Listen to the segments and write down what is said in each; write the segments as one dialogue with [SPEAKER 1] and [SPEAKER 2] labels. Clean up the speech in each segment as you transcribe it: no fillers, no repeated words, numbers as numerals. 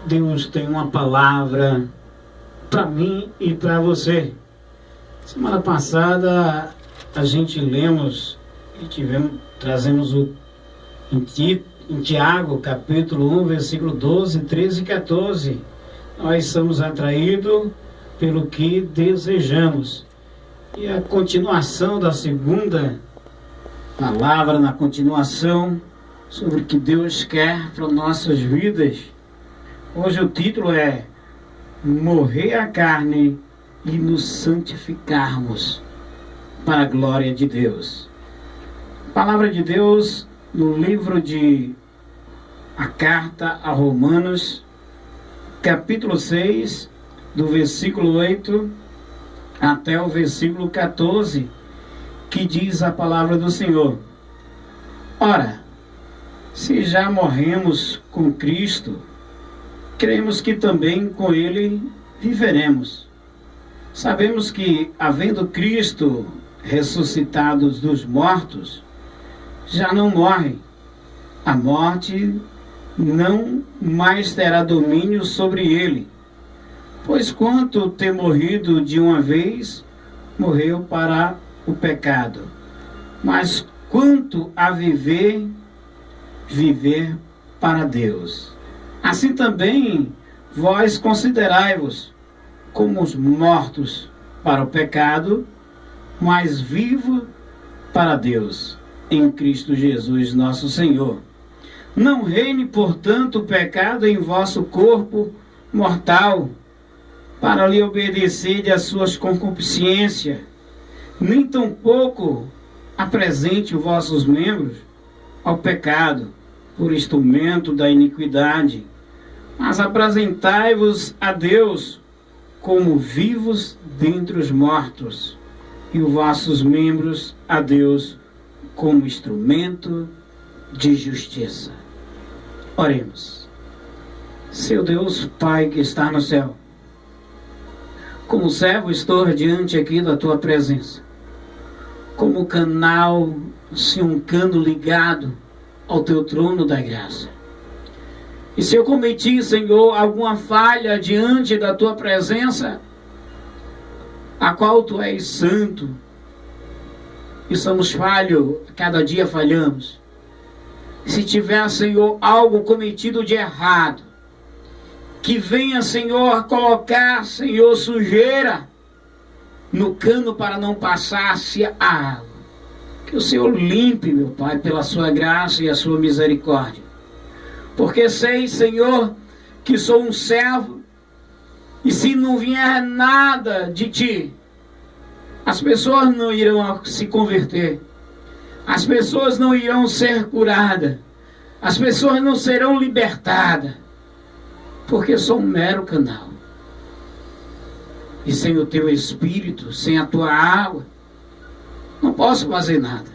[SPEAKER 1] Deus tem uma palavra para mim e para você. Semana passada a gente lemos e trazemos em Tiago, capítulo 1, versículo 12, 13 e 14. Nós somos atraídos pelo que desejamos. E a continuação da segunda palavra, na continuação sobre o que Deus quer para nossas vidas. Hoje o título é Morrer à carne e nos santificarmos para a glória de Deus. A palavra de Deus no livro de a carta a Romanos, capítulo 6, do versículo 8 até o versículo 14, que diz a palavra do Senhor: Ora, se já morremos com Cristo, cremos que também com Ele viveremos. Sabemos que, havendo Cristo ressuscitado dos mortos, já não morre. A morte não mais terá domínio sobre ele. Pois quanto ter morrido de uma vez, morreu para o pecado. Mas quanto a viver, viver para Deus. Assim também vós considerai-vos como os mortos para o pecado, mas vivos para Deus, em Cristo Jesus nosso Senhor. Não reine, portanto, o pecado em vosso corpo mortal, para lhe obedecer às suas concupiscências, nem tampouco apresente os vossos membros ao pecado, por instrumento da iniquidade, mas apresentai-vos a Deus como vivos dentre os mortos, e os vossos membros a Deus como instrumento de justiça. Oremos. Seu Deus, Pai que está no céu, como servo estou diante aqui da Tua presença, como canal, um cano ligado ao Teu trono da graça. E se eu cometi, Senhor, alguma falha diante da Tua presença, a qual Tu és santo, e somos falhos, cada dia falhamos. Se tiver, Senhor, algo cometido de errado, que venha, Senhor, colocar, Senhor, sujeira no cano para não passar-se a água. Que o Senhor limpe, meu Pai, pela Sua graça e a Sua misericórdia. Porque sei, Senhor, que sou um servo, e se não vier nada de Ti, as pessoas não irão se converter, as pessoas não irão ser curadas, as pessoas não serão libertadas, porque sou um mero canal. E sem o Teu Espírito, sem a Tua água, não posso fazer nada.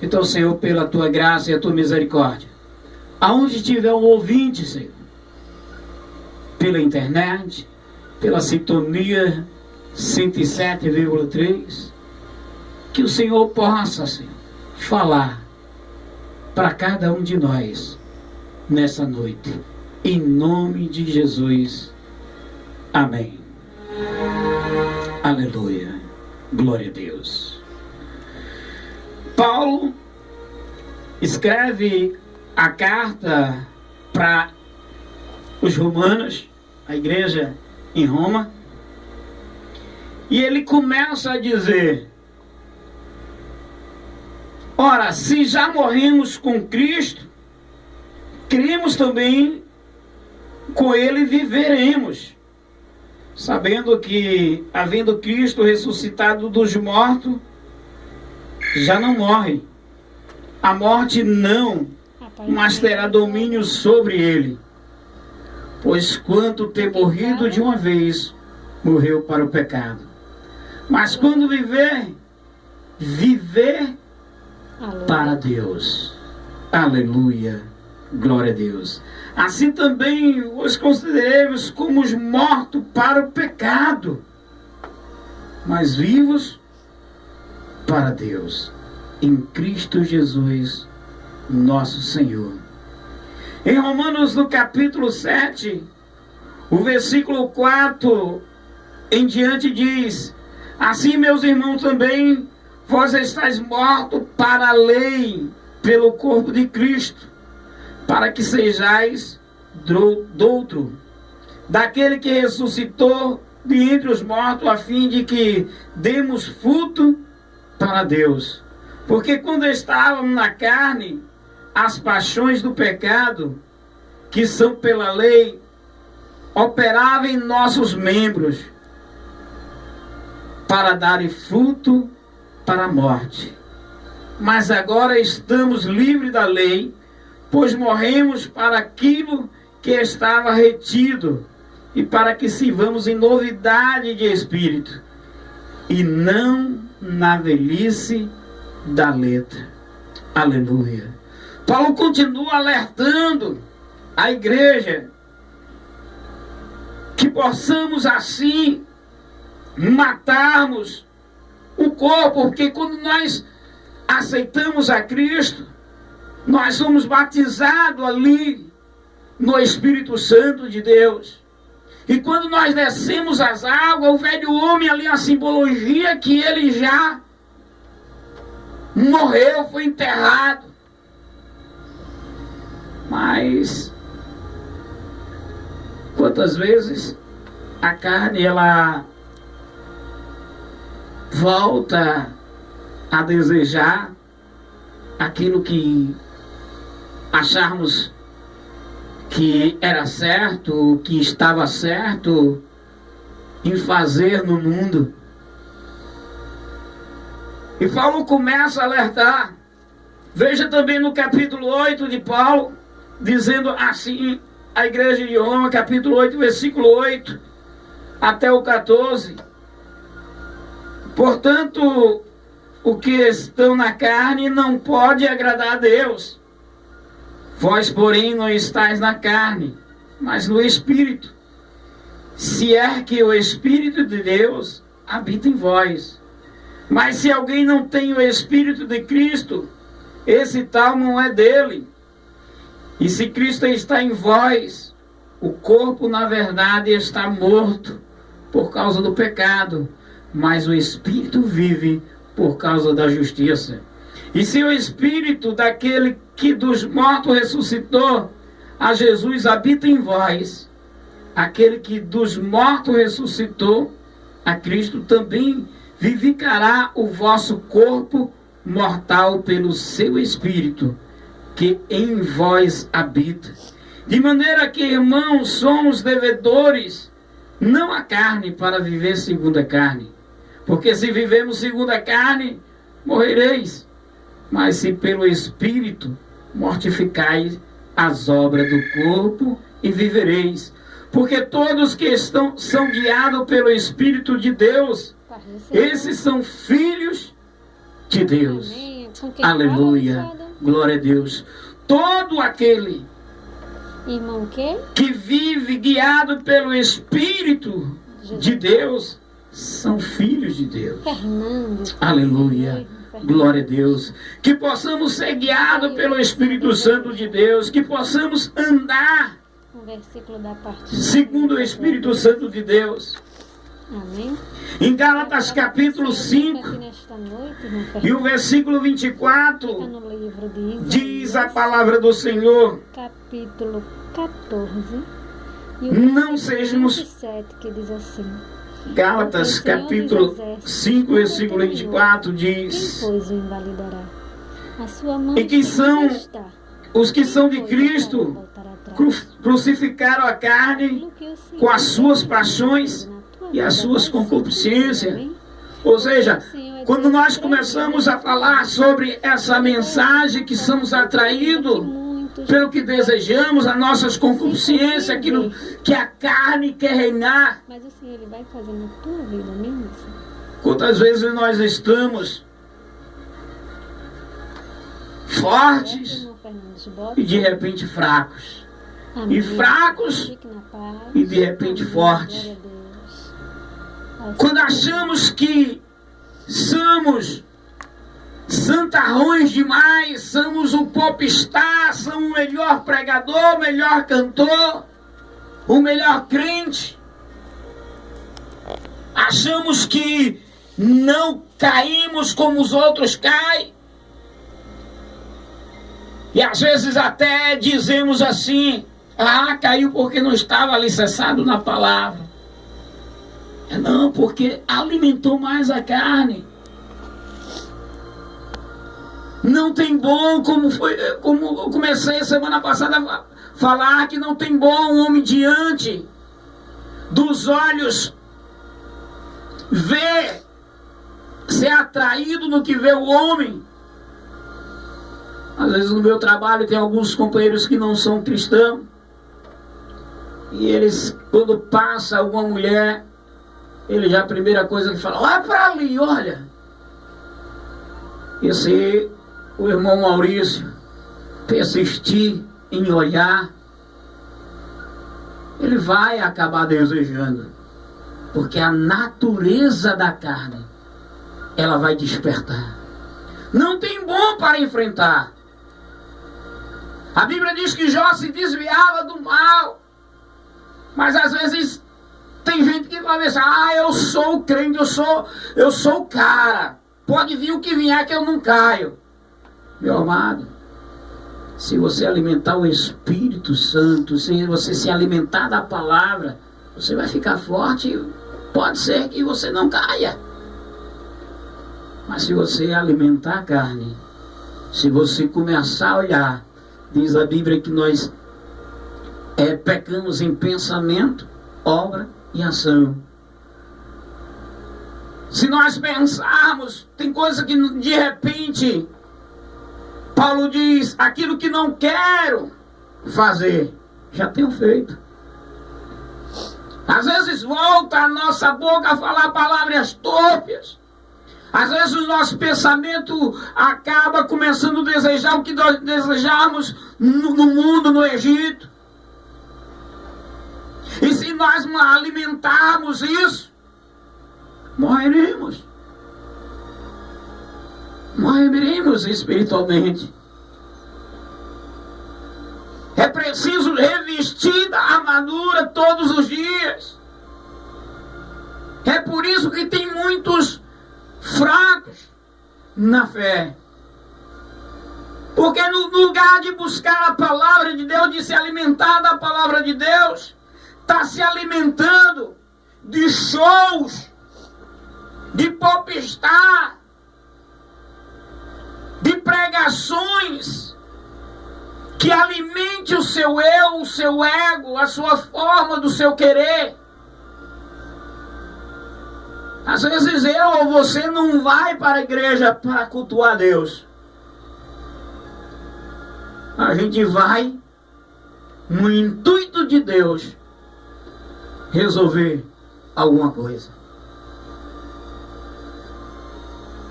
[SPEAKER 1] Então, Senhor, pela Tua graça e a Tua misericórdia, aonde tiver um ouvinte, Senhor, pela internet, pela sintonia 107,3, que o Senhor possa, Senhor, falar para cada um de nós nessa noite, em nome de Jesus. Amém. Aleluia. Glória a Deus. Paulo escreve a carta para os romanos, a igreja em Roma, e ele começa a dizer: ora, se já morremos com Cristo, cremos também com Ele viveremos, sabendo que, havendo Cristo ressuscitado dos mortos, já não morre. A morte não, mas terá domínio sobre ele. Pois quanto ter morrido de uma vez, morreu para o pecado. Mas quando viver, viver para Deus. Aleluia. Glória a Deus. Assim também os consideremos como os mortos para o pecado, mas vivos para Deus, em Cristo Jesus, nosso Senhor. Em Romanos, no capítulo 7, o versículo 4 em diante diz: assim, meus irmãos, também vós estáis mortos para a lei, pelo corpo de Cristo, para que sejais doutro daquele que ressuscitou de entre os mortos, a fim de que demos fruto para Deus. Porque quando estávamos na carne, as paixões do pecado, que são pela lei, operavam em nossos membros, para darem fruto para a morte. Mas agora estamos livres da lei, pois morremos para aquilo que estava retido, e para que sirvamos em novidade de espírito, e não na velhice da letra. Aleluia. Paulo continua alertando a igreja que possamos assim matarmos o corpo, porque quando nós aceitamos a Cristo, nós somos batizados ali no Espírito Santo de Deus. E quando nós descemos as águas, o velho homem ali, a simbologia que ele já morreu, foi enterrado. Mas quantas vezes a carne ela volta a desejar aquilo que acharmos que era certo, que estava certo em fazer no mundo. E Paulo começa a alertar. Veja também no capítulo 8 de Paulo, dizendo assim, a igreja de Roma, capítulo 8, versículo 8 até o 14. Portanto, o que estão na carne não pode agradar a Deus. Vós, porém, não estáis na carne, mas no Espírito. Se é que o Espírito de Deus habita em vós. Mas se alguém não tem o Espírito de Cristo, esse tal não é dele. E se Cristo está em vós, o corpo, na verdade, está morto por causa do pecado, mas o Espírito vive por causa da justiça. E se o Espírito daquele que dos mortos ressuscitou a Jesus habita em vós, aquele que dos mortos ressuscitou a Cristo também vivificará o vosso corpo mortal pelo seu Espírito que em vós habita. De maneira que, irmãos, somos devedores, não a carne, para viver segundo a carne. Porque se vivemos segundo a carne, morrereis. Mas se pelo Espírito mortificais as obras do corpo, e vivereis. Porque todos que são guiados pelo Espírito de Deus, esses são filhos de Deus. Aleluia. Glória a Deus. Todo aquele que vive guiado pelo Espírito de Deus são filhos de Deus. Aleluia. Glória a Deus. Que possamos ser guiados pelo Espírito Santo de Deus. Que possamos andar segundo o Espírito Santo de Deus.
[SPEAKER 2] Amém.
[SPEAKER 1] Em Gálatas capítulo 5 e o versículo 24 diz a palavra do Senhor,
[SPEAKER 2] capítulo 14 e
[SPEAKER 1] não sejamos
[SPEAKER 2] 27, que diz assim:
[SPEAKER 1] Gálatas capítulo 5 versículo 24 diz:
[SPEAKER 2] quem, pois, o invalidará? A sua mão
[SPEAKER 1] e que são
[SPEAKER 2] está.
[SPEAKER 1] os que são de Cristo crucificaram a carne com as suas paixões e as suas concupiscências. Ou seja, quando nós começamos a falar sobre essa mensagem, que somos atraídos pelo que desejamos, as nossas concupiscências, aquilo que a carne quer reinar.
[SPEAKER 2] Mas o Senhor, Ele vai fazer na tua vida mesmo?
[SPEAKER 1] Quantas vezes nós estamos fortes e de repente fracos.
[SPEAKER 2] Amém.
[SPEAKER 1] E fracos
[SPEAKER 2] Fique na paz.
[SPEAKER 1] e de repente fortes.
[SPEAKER 2] Glória a Deus.
[SPEAKER 1] Quando achamos que somos santarrões demais, somos o popstar, somos o melhor pregador, o melhor cantor, o melhor crente. Achamos que não caímos como os outros caem. E às vezes até dizemos assim: ah, caiu porque não estava alicerçado na palavra. Não, porque alimentou mais a carne. Não tem bom, como eu comecei semana passada a falar, que não tem bom um homem diante dos olhos ver, ser atraído no que vê o homem. Às vezes no meu trabalho tem alguns companheiros que não são cristãos, e eles, quando passa alguma mulher, ele já a primeira coisa que fala: olha para ali, olha. E se o irmão Maurício persistir em olhar, ele vai acabar desejando, porque a natureza da carne, ela vai despertar. Não tem bom para enfrentar. A Bíblia diz que Jó se desviava do mal, mas às vezes tem gente que vai pensar: ah, eu sou o crente, eu sou o cara, pode vir o que vier que eu não caio. Meu amado, se você alimentar o Espírito Santo, se você se alimentar da palavra, você vai ficar forte. Pode ser que você não caia, mas se você alimentar a carne, se você começar a olhar, diz a Bíblia que nós pecamos em pensamento, obra e ação. Se nós pensarmos, tem coisa que de repente Paulo diz: aquilo que não quero fazer, já tenho feito. Às vezes volta a nossa boca a falar palavras torpes. Às vezes o nosso pensamento acaba começando a desejar o que nós desejamos no mundo, no Egito. E se nós alimentarmos isso, morreremos. Morreremos espiritualmente. É preciso revestir da armadura todos os dias. É por isso que tem muitos fracos na fé. Porque no lugar de buscar a palavra de Deus, de se alimentar da palavra de Deus, está se alimentando de shows, de popstar, de pregações que alimente o seu eu, o seu ego, a sua forma do seu querer. Às vezes eu ou você não vai para a igreja para cultuar Deus. A gente vai no intuito de Deus resolver alguma coisa.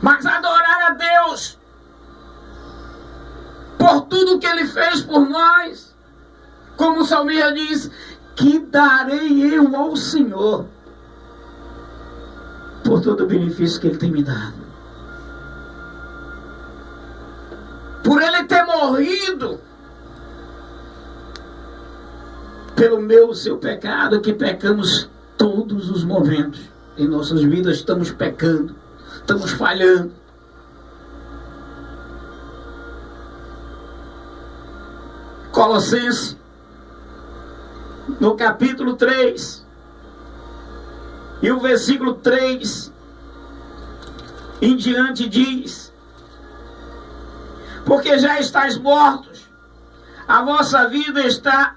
[SPEAKER 1] Mas adorar a Deus por tudo que Ele fez por nós, como o salmista diz: que darei eu ao Senhor por todo o benefício que Ele tem me dado, por Ele ter morrido pelo meu, o seu pecado, que pecamos todos os momentos em nossas vidas. Estamos pecando, estamos falhando. Colossenses, no capítulo 3, e o versículo 3 em diante diz: porque já estáis mortos, a vossa vida está